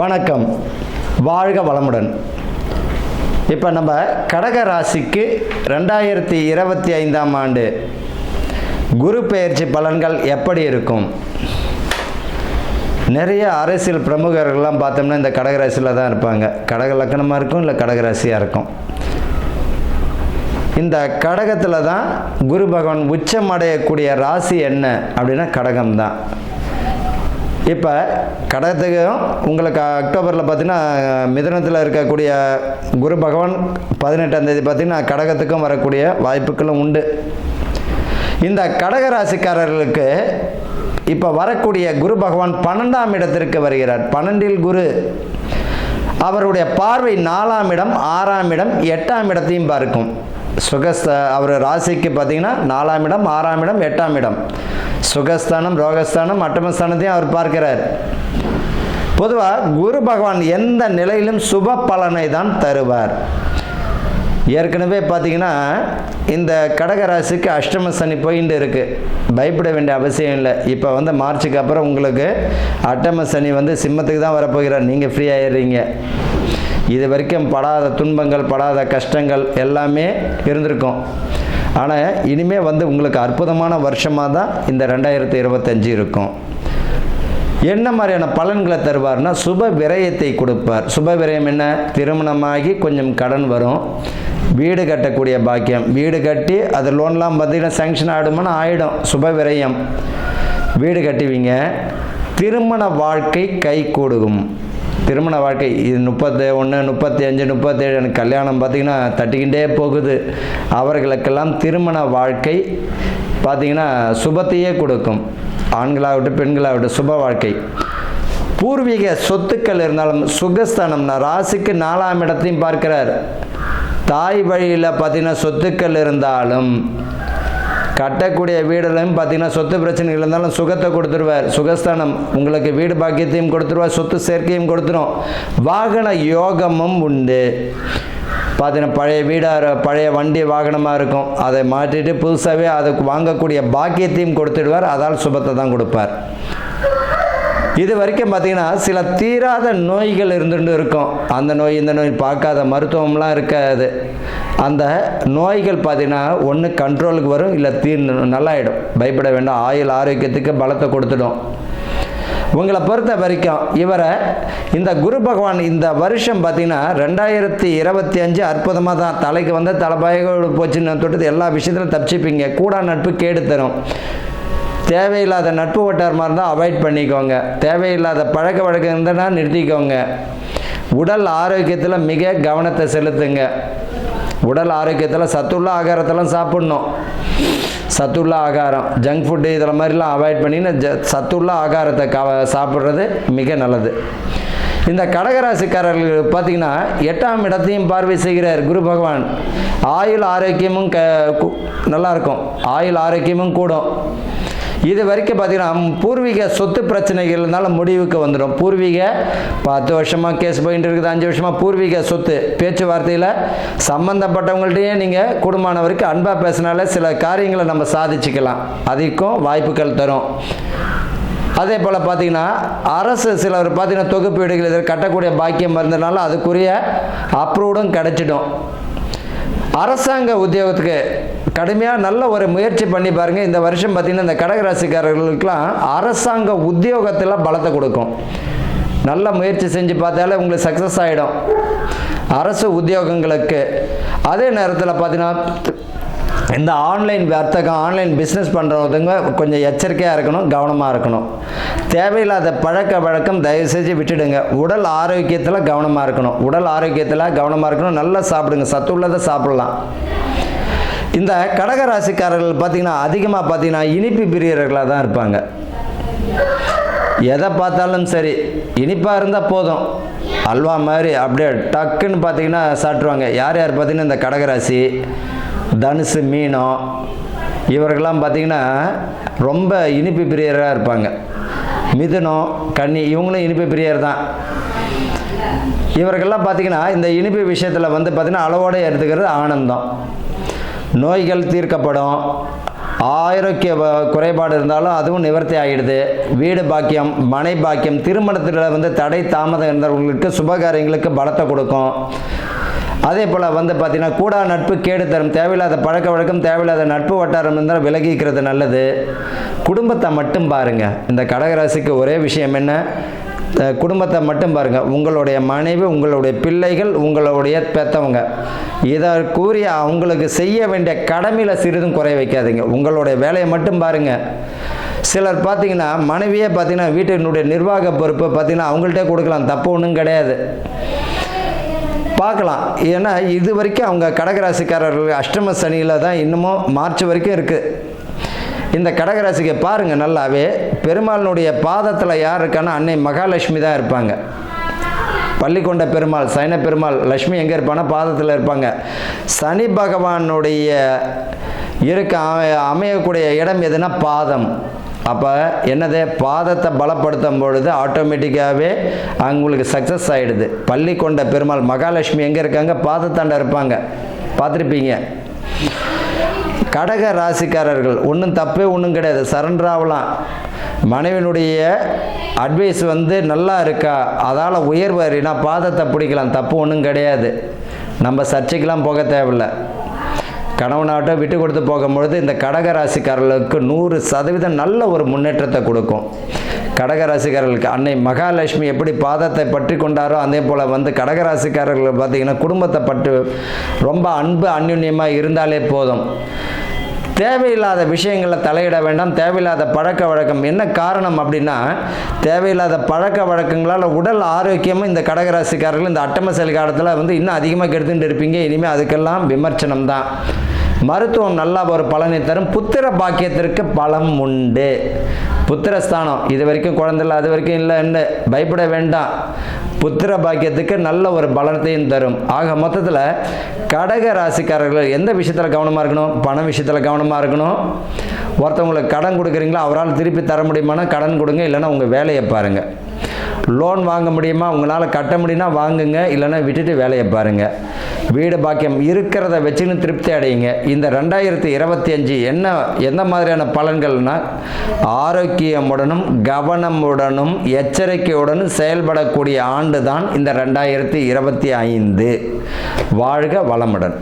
வணக்கம், வாழ்க வளமுடன். இப்போ நம்ம கடக ராசிக்கு 2025ஆம் ஆண்டு குரு பெயர்ச்சி பலன்கள் எப்படி இருக்கும்? நிறைய அரசியல் பிரமுகர்கள்லாம் பார்த்தோம்னா இந்த கடகராசியில் தான் இருப்பாங்க. கடக லக்கணமாக இருக்கும், இல்லை கடகராசியாக இருக்கும். இந்த கடகத்தில் தான் குரு பகவான் உச்சம் அடையக்கூடிய ராசி என்ன அப்படின்னா கடகம் தான். இப்போ கடகத்துக்கும் உங்களுக்கு அக்டோபரில் பார்த்திங்கன்னா மிதுனத்தில் இருக்கக்கூடிய குரு பகவான் 18ஆம் தேதி பார்த்திங்கன்னா கடகத்துக்கும் வரக்கூடிய வாய்ப்புகளும் உண்டு. இந்த கடக ராசிக்காரர்களுக்கு இப்போ வரக்கூடிய குரு பகவான் 12ஆம் இடத்திற்கு வருகிறார். 12இல் குரு, அவருடைய பார்வை 4ஆம் இடம், 6ஆம் இடம், 8ஆம் இடத்தையும் பார்க்கும். அவர் ராசிக்கு பார்த்தீங்கன்னா 4ஆம் இடம், 6ஆம் இடம், 8ஆம் இடம், சுகஸ்தானம், ரோகஸ்தானம், அட்டமஸ்தானத்தையும் அவர் பார்க்கிறார். பொதுவாக குரு பகவான் எந்த நிலையிலும் சுப பலனை தான் தருவார். ஏற்கனவே பார்த்தீங்கன்னா இந்த கடகராசிக்கு அஷ்டம சனி போயிட்டு இருக்குது. பயப்பட வேண்டிய அவசியம் இல்லை. இப்போ மார்ச்சுக்கு அப்புறம் உங்களுக்கு அஷ்டம சனி சிம்மத்துக்கு தான் வரப்போகிறார். நீங்கள் ஃப்ரீ ஆகிடுறீங்க. இது வரைக்கும் படாத துன்பங்கள், படாத கஷ்டங்கள் எல்லாமே இருந்திருக்கும். ஆனால் இனிமேல் உங்களுக்கு அற்புதமான வருஷமாக தான் இந்த 2025 இருக்கும். என்ன மாதிரியான பலன்களை தருவார்னா சுப விரயத்தை கொடுப்பார். சுப விரயம் என்ன? திருமணமாகி கொஞ்சம் கடன் வரும், வீடு கட்டக்கூடிய பாக்கியம், வீடு கட்டி அது லோன்லாம் பார்த்தீங்கன்னா சேங்ஷன் ஆகிடுமானா ஆகிடும். சுப விரயம், வீடு கட்டுவீங்க. திருமண வாழ்க்கை கை கூடும். திருமண வாழ்க்கை இது 31, 35, 37 எனக்கு கல்யாணம் பார்த்திங்கன்னா தட்டிக்கிட்டே போகுது. அவர்களுக்கெல்லாம் திருமண வாழ்க்கை பார்த்திங்கன்னா சுபத்தையே கொடுக்கும். ஆண்களாகட்டும் பெண்களாகட்டும் சுப வாழ்க்கை. பூர்வீக சொத்துக்கள் இருந்தாலும் சுகஸ்தானம்னா ராசிக்கு 4ஆம் இடத்தையும் பார்க்கிறார். தாய் வழியில் பார்த்திங்கன்னா சொத்துக்கள் இருந்தாலும் கட்டக்கூடிய வீடுலையும் பார்த்தீங்கன்னா சொத்து பிரச்சனைகள் இருந்தாலும் சுகத்தை கொடுத்துருவார். சுகஸ்தானம் உங்களுக்கு வீடு பாக்கியத்தையும் கொடுத்துருவார், சொத்து சேர்க்கையும் கொடுத்துரும். வாகன யோகமும் உண்டு. பார்த்தீங்கன்னா பழைய வீடாக, பழைய வண்டி வாகனமாக இருக்கும், அதை மாற்றிட்டு புதுசாகவே அதுக்கு வாங்கக்கூடிய பாக்கியத்தையும் கொடுத்துடுவார். அதால் சுபத்தை தான் கொடுப்பார். இது வரைக்கும் பார்த்தீங்கன்னா சில தீராத நோய்கள் இருந்துட்டு இருக்கும். அந்த நோய் இந்த நோய் பார்க்காத மருத்துவம்லாம் இருக்காது. அந்த நோய்கள் பார்த்தீங்கன்னா ஒன்று கண்ட்ரோலுக்கு வரும், இல்லை நல்லாயிடும். பயப்பட வேண்டாம். ஆயுள் ஆரோக்கியத்துக்கு பலத்தை கொடுத்துடும். உங்களை பொறுத்த வரைக்கும் இவரை இந்த குரு பகவான் இந்த வருஷம் பார்த்தீங்கன்னா 2025 அற்புதமாக தான். தலைக்கு தலைப்பாயோடு போச்சுன்னு தொட்டு எல்லா விஷயத்திலும் தப்பிச்சுப்பீங்க. கூடா நட்பு கேடு தரும். தேவையில்லாத நட்பு வட்டாரமாக இருந்தால் அவாய்ட் பண்ணிக்கோங்க. தேவையில்லாத பழக்க வழக்கம் இருந்தனா நிறுத்திக்கோங்க. உடல் ஆரோக்கியத்தில் மிக கவனத்தை செலுத்துங்க. உடல் ஆரோக்கியத்தில் சத்துள்ள ஆகாரத்தெல்லாம் சாப்பிட்ணும். சத்துள்ள ஆகாரம், ஜங்க் ஃபுட்டு இதில் மாதிரிலாம் அவாய்ட் பண்ணின்னு சத்துள்ள ஆகாரத்தை சாப்பிட்றது மிக நல்லது. இந்த கடகராசிக்காரர்கள் பார்த்தீங்கன்னா 8ஆம் இடத்தையும் பார்வை செய்கிறார் குரு பகவான். ஆயுள் ஆரோக்கியமும் நல்லாயிருக்கும், ஆயுள் ஆரோக்கியமும் கூடும். இது வரைக்கும் பார்த்தீங்கன்னா பூர்வீக சொத்து பிரச்சனைகள் இருந்தாலும் முடிவுக்கு வந்துடும். பூர்வீக 10 வருஷமாக கேஸ் போயிட்டு இருக்குது, 5 வருஷமாக பூர்வீக சொத்து பேச்சுவார்த்தையில் சம்மந்தப்பட்டவங்கள்ட்டையே நீங்கள் கூடுமான வரைக்கும் அன்பாக பேசினாலே சில காரியங்களை நம்ம சாதிச்சுக்கலாம். அதுக்கும் வாய்ப்புகள் தரும். அதே போல் பார்த்திங்கன்னா அரசு சிலர் பார்த்திங்கன்னா தொகுப்பு வீடுகள் இதில் கட்டக்கூடிய பாக்கியம் இருந்ததுனால அதுக்குரிய அப்ரூவ்டும் கிடைச்சிடும். அரசாங்க உத்தியோகத்துக்கு கடுமையாக நல்ல ஒரு முயற்சி பண்ணி பாருங்கள். இந்த வருஷம் பார்த்திங்கன்னா இந்த கடகராசிக்காரர்களுக்கெல்லாம் அரசாங்க உத்தியோகத்தில் பலத்தை கொடுக்கும். நல்ல முயற்சி செஞ்சு பார்த்தாலே உங்களுக்கு சக்ஸஸ் ஆகிடும் அரசு உத்தியோகங்களுக்கு. அதே நேரத்தில் பார்த்திங்கன்னா இந்த ஆன்லைன் வர்த்தகம், ஆன்லைன் பிஸ்னஸ் பண்ணுறவங்க கொஞ்சம் எச்சரிக்கையாக இருக்கணும், கவனமாக இருக்கணும். தேவையில்லாத பழக்க வழக்கம் தயவு செஞ்சு விட்டுடுங்க. உடல் ஆரோக்கியத்தில் கவனமாக இருக்கணும். உடல் ஆரோக்கியத்தில் கவனமாக இருக்கணும். நல்லா சாப்பிடுங்க, சத்து உள்ளதை சாப்பிடலாம். இந்த கடகராசிக்காரர்கள் பார்த்திங்கன்னா அதிகமாக பார்த்திங்கன்னா இனிப்பு பிரியர்களாக தான் இருப்பாங்க. எதை பார்த்தாலும் சரி இனிப்பாக இருந்தால் போதும், அல்வா மாதிரி அப்படியே டக்குன்னு பார்த்திங்கன்னா சாப்பிட்ருவாங்க. யார் யார் பார்த்திங்கன்னா இந்த கடகராசி, தனுசு, மீனம் இவர்கள்லாம் பார்த்திங்கன்னா ரொம்ப இனிப்பு பிரியராக இருப்பாங்க. மிதுனம், கன்னி இவங்களும் இனிப்பு பிரியர் தான். இவர்கள்லாம் பார்த்திங்கன்னா இந்த இனிப்பு விஷயத்தில் பார்த்திங்கன்னா அளவோடு எடுத்துக்கிறது ஆனந்தம். நோய்கள் தீர்க்கப்படும், ஆரோக்கிய குறைபாடு இருந்தாலும் அதுவும் நிவர்த்தி ஆகிடுது. வீடு பாக்கியம், மனை பாக்கியம், திருமணத்தில் வந்து தடை தாமதம் இருந்தவங்களுக்கு சுபகாரியங்களுக்கு பலத்தை கொடுக்கும். அதே போல் வந்து பார்த்திங்கன்னா கூடா நட்பு கேடு தரும். தேவையில்லாத பழக்க வழக்கம், தேவையில்லாத நட்பு வட்டாரம் இருந்தால் விலகிக்கிறது நல்லது. குடும்பத்தை மட்டும் பாருங்கள். இந்த கடகராசிக்கு ஒரே விஷயம் என்ன, குடும்பத்தை மட்டும் பாருங்கள். உங்களுடைய மனைவி, உங்களுடைய பிள்ளைகள், உங்களுடைய பெற்றவங்க, இதை கூறிய அவங்களுக்கு செய்ய வேண்டிய கடமையில் சிறிதும் குறை வைக்காதீங்க. உங்களுடைய வேலையை மட்டும் பாருங்கள். சிலர் பார்த்திங்கன்னா மனைவியே பார்த்திங்கன்னா வீட்டினுடைய நிர்வாக பொறுப்பு பார்த்திங்கன்னா அவங்கள்ட்டே கொடுக்கலாம், தப்பு ஒன்றும் கிடையாது, பார்க்கலாம். ஏன்னா இது வரைக்கும் அவங்க கடகராசிக்காரர்கள் அஷ்டம சனியில் தான் இன்னமும் மார்ச் வரைக்கும் இருக்குது. இந்த கடகராசிக்கு பாருங்கள், நல்லாவே பெருமாளினுடைய பாதத்தில் யார் இருக்கான்னா அன்னை மகாலட்சுமி தான் இருப்பாங்க. பள்ளிக்கொண்ட பெருமாள், சைன பெருமாள், லட்சுமி எங்கே இருப்பாங்கன்னா பாதத்தில் இருப்பாங்க. சனி பகவானுடைய அமையக்கூடிய இடம் எதுனா பாதம். அப்போ என்னது, பாதத்தை பலப்படுத்தும் பொழுது ஆட்டோமேட்டிக்காகவே அவங்களுக்கு சக்ஸஸ் ஆகிடுது. பள்ளி கொண்ட பெருமாள் மகாலட்சுமி எங்கே இருக்காங்க, பாதத்தாண்ட இருப்பாங்க, பார்த்துருப்பீங்க. கடக ராசிக்காரர்கள் ஒன்றும் தப்பே ஒன்றும் கிடையாது, சரண்டர் ஆகலாம். மனைவினுடைய அட்வைஸ் வந்து நல்லா இருக்கா, அதால் உயர்வறினா பாதத்தை பிடிக்கலாம், தப்பு ஒன்றும் கிடையாது. நம்ம சர்ச்சைக்கெலாம் போக தேவையில்லை. கணவனாட்டம் விட்டு கொடுத்து போகும்பொழுது இந்த கடகராசிக்காரர்களுக்கு 100% நல்ல ஒரு முன்னேற்றத்தை கொடுக்கும். கடகராசிக்காரர்களுக்கு அன்னை மகாலட்சுமி எப்படி பாதத்தை பற்றி கொண்டாரோ அதே போல் வந்து கடகராசிக்காரர்கள் பார்த்திங்கன்னா குடும்பத்தை பற்றி ரொம்ப அன்பு அந்யுன்யமாக இருந்தாலே போதும். தேவையில்லாத விஷயங்களில் தலையிட வேண்டாம். தேவையில்லாத பழக்க வழக்கம் என்ன காரணம் அப்படின்னா, தேவையில்லாத பழக்க வழக்கங்களால் உடல் ஆரோக்கியமும் இந்த கடகராசிக்காரர்கள் இந்த அட்டமசலி காலத்தில் வந்து இன்னும் அதிகமாக கெடுத்துட்டு இருப்பீங்க. இனிமேல் அதுக்கெல்லாம் விமர்சனம் தான். மருத்துவம் நல்லா ஒரு பலனை தரும். புத்திர பாக்கியத்திற்கு பலம் உண்டு. புத்திரஸ்தானம் இது வரைக்கும் குழந்தை இல்லை, அது வரைக்கும் இல்லைன்னு பயப்பட வேண்டாம். புத்திர பாக்கியத்துக்கு நல்ல ஒரு பலத்தையும் தரும். ஆக மொத்தத்தில் கடக ராசிக்காரர்கள் எந்த விஷயத்தில் கவனமாக இருக்கணும், பண விஷயத்தில் கவனமாக இருக்கணும். ஒருத்தவங்களுக்கு கடன் கொடுக்குறீங்களா, அவரால் திருப்பி தர முடியுமானா கடன் கொடுங்க, இல்லைன்னா உங்கள் வேலையை பாருங்கள். லோன் வாங்க முடியுமா, உங்களால் கட்ட முடியும்னா வாங்குங்க, இல்லைன்னா விட்டுட்டு வேலையை பாருங்கள். வீடு பாக்கியம் இருக்கிறத வச்சுன்னு திருப்தி அடையுங்க. இந்த 2025 எந்த மாதிரியான பலன்கள்னா, ஆரோக்கியமுடனும் கவனமுடனும் எச்சரிக்கையுடனும் செயல்படக்கூடிய ஆண்டு தான் இந்த 2025. வாழ்க வளமுடன்.